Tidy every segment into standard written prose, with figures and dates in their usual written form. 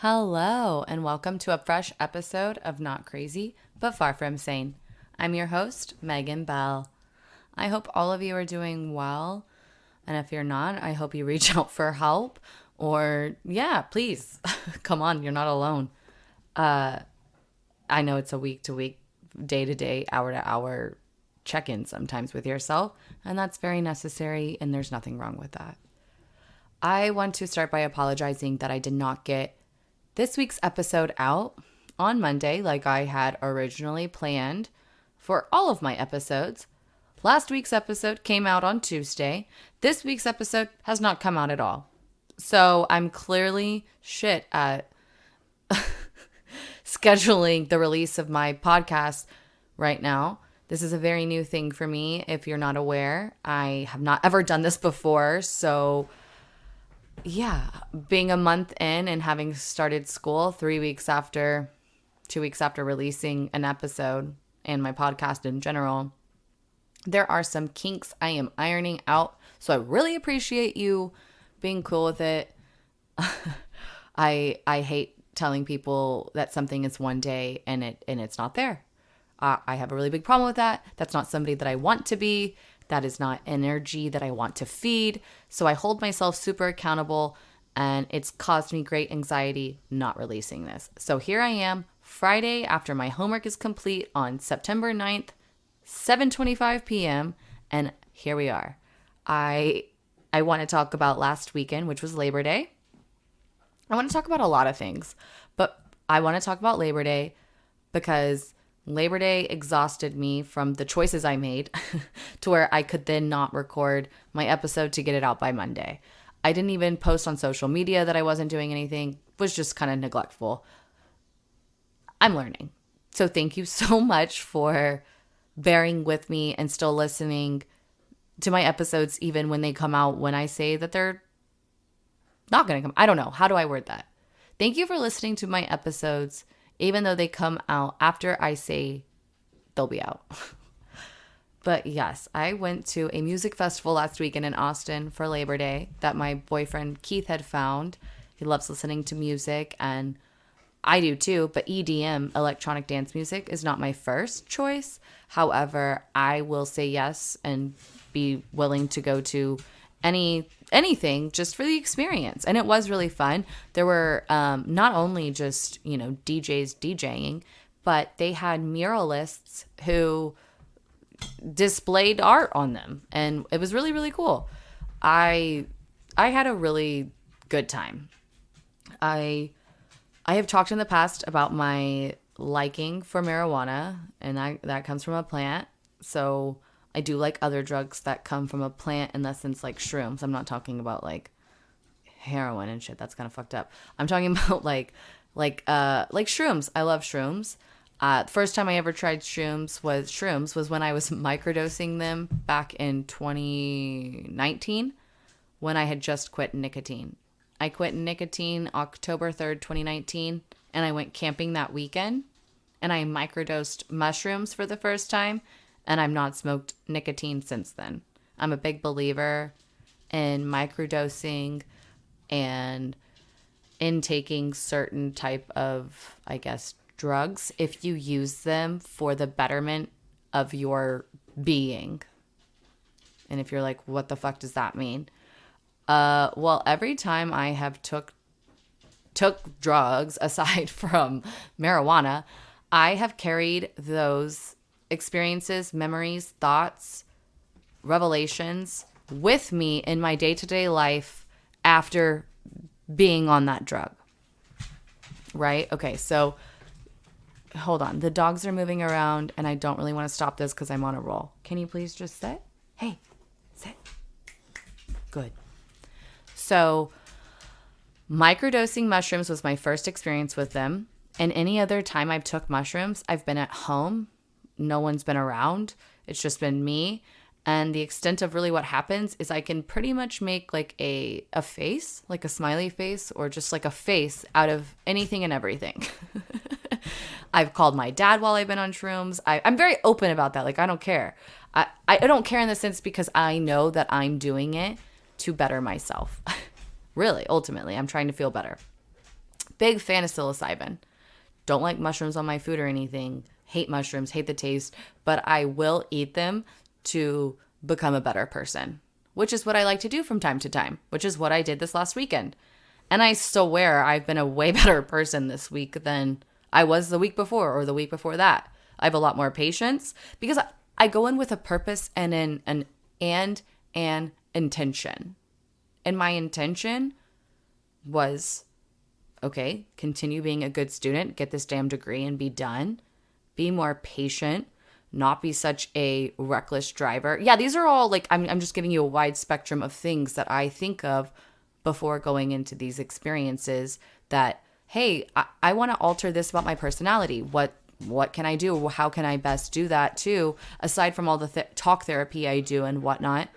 Hello, and welcome to a fresh episode of Not Crazy, but Far From Sane. I'm your host, Megan Bell. I hope all of you are doing well, and if you're not, I hope you reach out for help, or please, come on, you're not alone. I know it's a week-to-week, day-to-day, hour-to-hour check-in sometimes with yourself, and that's very necessary, and there's nothing wrong with that. I want to start by apologizing that I did not get this week's episode out on Monday like I had originally planned for all of my episodes. Last week's episode came out on Tuesday. This week's episode has not come out at all. So I'm clearly shit at scheduling the release of my podcast right now. This is a very new thing for me. If you're not aware, I have not ever done this before. So being a month in and having started school 2 weeks after releasing an episode and my podcast in general, there are some kinks I am ironing out. So I really appreciate you being cool with it. I hate telling people that something is one day and it's not there. I have a really big problem with that. That's not somebody that I want to be. That is not energy that I want to feed. So I hold myself super accountable, and it's caused me great anxiety not releasing this. So here I am, Friday after my homework is complete on September 9th, 7:25 p.m., and here we are. I want to talk about last weekend, which was Labor Day. I want to talk about a lot of things, but I want to talk about Labor Day because Labor Day exhausted me from the choices I made to where I could then not record my episode to get it out by Monday. I didn't even post on social media that I wasn't doing anything, was just kind of neglectful. I'm learning. So thank you so much for bearing with me and still listening to my episodes even when they come out when I say that they're not going to come. I don't know. How do I word that? Thank you for listening to my episodes even though they come out after I say they'll be out. But yes, I went to a music festival last weekend in Austin for Labor Day that my boyfriend Keith had found. He loves listening to music, and I do too, but EDM, electronic dance music, is not my first choice. However, I will say yes and be willing to go to anything just for the experience. And it was really fun. There were not only just, DJs DJing, but they had muralists who displayed art on them. And it was really, really cool. I had a really good time. I have talked in the past about my liking for marijuana, and that comes from a plant. So I do like other drugs that come from a plant in the sense like shrooms. I'm not talking about like heroin and shit. That's kind of fucked up. I'm talking about like shrooms. I love shrooms. The first time I ever tried shrooms was when I was microdosing them back in 2019 when I had just quit nicotine. I quit nicotine October 3rd, 2019, and I went camping that weekend, and I microdosed mushrooms for the first time. And I've not smoked nicotine since then. I'm a big believer in microdosing and intaking certain type of, drugs if you use them for the betterment of your being. And if you're like, what the fuck does that mean? Well, every time I have took drugs aside from marijuana, I have carried those experiences, memories, thoughts, revelations with me in my day-to-day life after being on that drug. Right? Okay, so hold on. The dogs are moving around and I don't really want to stop this because I'm on a roll. Can you please just sit? Hey, sit. Good. So microdosing mushrooms was my first experience with them. And any other time I've took mushrooms, I've been at home. No one's been around. It's just been me. And the extent of really what happens is I can pretty much make like a face, like a smiley face, or just like a face out of anything and everything. I've called my dad while I've been on shrooms. I'm very open about that. Like, I don't care. I don't care in the sense because I know that I'm doing it to better myself. Really, ultimately, I'm trying to feel better. Big fan of psilocybin. Don't like mushrooms on my food or anything. Hate mushrooms, hate the taste, but I will eat them to become a better person, which is what I like to do from time to time, which is what I did this last weekend. And I swear I've been a way better person this week than I was the week before or the week before that. I have a lot more patience because I go in with a purpose and an intention. And my intention was, okay, continue being a good student, get this damn degree and be done. Be more patient, not be such a reckless driver. Yeah, these are all like, I'm just giving you a wide spectrum of things that I think of before going into these experiences that, hey, I want to alter this about my personality. What can I do? How can I best do that too? Aside from all the talk therapy I do and whatnot,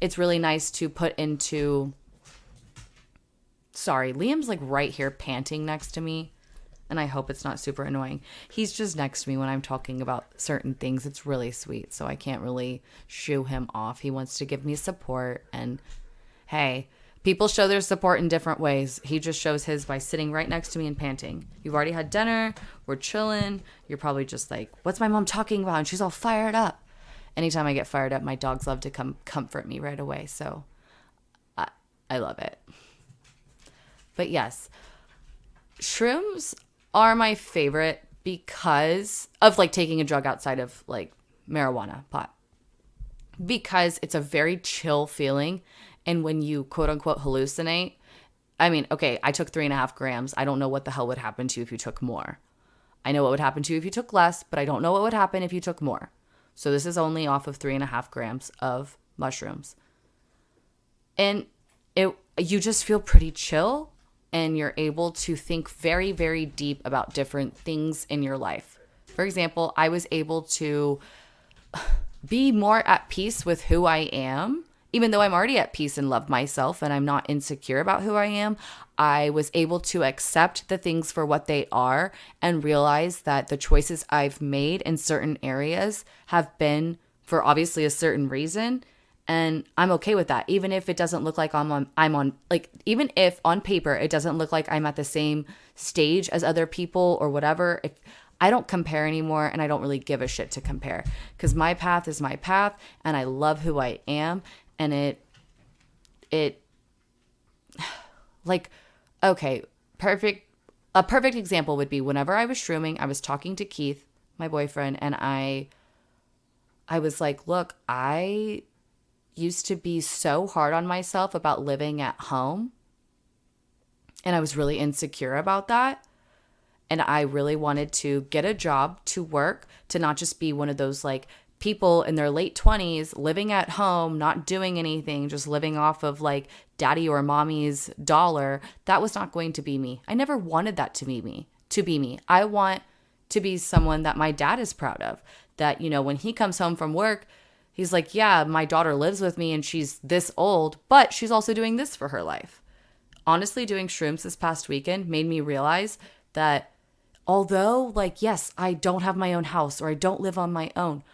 it's really nice to put into... Sorry, Liam's like right here panting next to me, and I hope it's not super annoying. He's just next to me when I'm talking about certain things. It's really sweet, so I can't really shoo him off. He wants to give me support, and hey, people show their support in different ways. He just shows his by sitting right next to me and panting. You've already had dinner. We're chilling. You're probably just like, what's my mom talking about? And she's all fired up. Anytime I get fired up, my dogs love to come comfort me right away, so I love it. But yes, shrooms are my favorite because of like taking a drug outside of like marijuana, pot. Because it's a very chill feeling. And when you quote unquote hallucinate, I mean, okay, I took 3.5 grams. I don't know what the hell would happen to you if you took more. I know what would happen to you if you took less, but I don't know what would happen if you took more. So this is only off of 3.5 grams of mushrooms. And you just feel pretty chill. And you're able to think very, very deep about different things in your life. For example, I was able to be more at peace with who I am. Even though I'm already at peace and love myself and I'm not insecure about who I am, I was able to accept the things for what they are and realize that the choices I've made in certain areas have been for obviously a certain reason. And I'm okay with that, even if it doesn't look like I'm on, like, even if on paper it doesn't look like I'm at the same stage as other people or whatever. If I don't compare anymore, and I don't really give a shit to compare, because my path is my path, and I love who I am, and it, like, okay, a perfect example would be whenever I was shrooming, I was talking to Keith, my boyfriend, and I was like, look, I used to be so hard on myself about living at home. And I was really insecure about that. And I really wanted to get a job, to work, to not just be one of those like people in their late 20s living at home, not doing anything, just living off of like daddy or mommy's dollar. That was not going to be me. I never wanted that to be me. I want to be someone that my dad is proud of. That, you know, when he comes home from work, he's like, yeah, my daughter lives with me and she's this old, but she's also doing this for her life. Honestly, doing shrooms this past weekend made me realize that although, like, yes, I don't have my own house or I don't live on my own,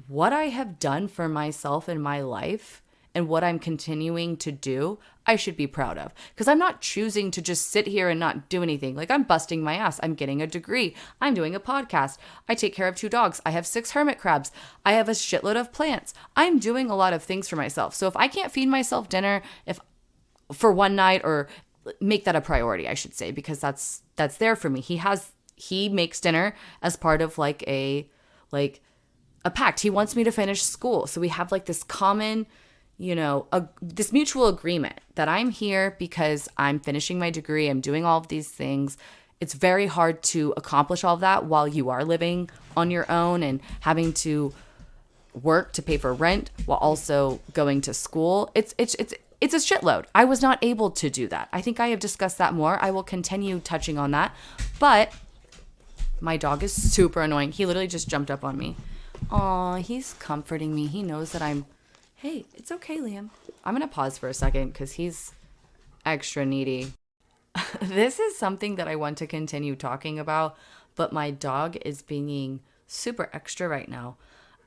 what I have done for myself in my life and what I'm continuing to do, I should be proud of. Because I'm not choosing to just sit here and not do anything. Like, I'm busting my ass. I'm getting a degree. I'm doing a podcast. I take care of 2 dogs. I have 6 hermit crabs. I have a shitload of plants. I'm doing a lot of things for myself. So if I can't feed myself dinner for one night, or make that a priority, I should say, because that's there for me. He makes dinner as part of like a pact. He wants me to finish school. So we have like this common, you know, this mutual agreement that I'm here because I'm finishing my degree. I'm doing all of these things. It's very hard to accomplish all of that while you are living on your own and having to work to pay for rent while also going to school. It's a shitload. I was not able to do that. I think I have discussed that more. I will continue touching on that. But my dog is super annoying. He literally just jumped up on me. Aw, he's comforting me. He knows that hey, it's okay, Liam. I'm going to pause for a second because he's extra needy. This is something that I want to continue talking about, but my dog is being super extra right now.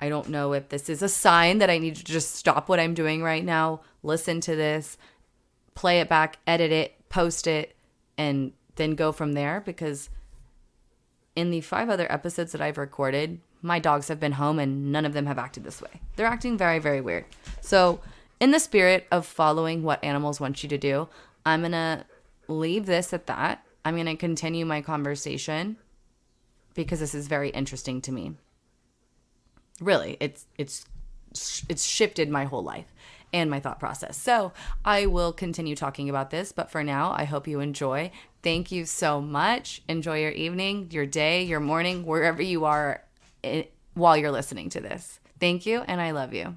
I don't know if this is a sign that I need to just stop what I'm doing right now, listen to this, play it back, edit it, post it, and then go from there, because in the 5 other episodes that I've recorded, my dogs have been home and none of them have acted this way. They're acting very, very weird. So in the spirit of following what animals want you to do, I'm going to leave this at that. I'm going to continue my conversation because this is very interesting to me. Really, it's shifted my whole life and my thought process. So I will continue talking about this, but for now, I hope you enjoy. Thank you so much. Enjoy your evening, your day, your morning, wherever you are while you're listening to this. Thank you, and I love you.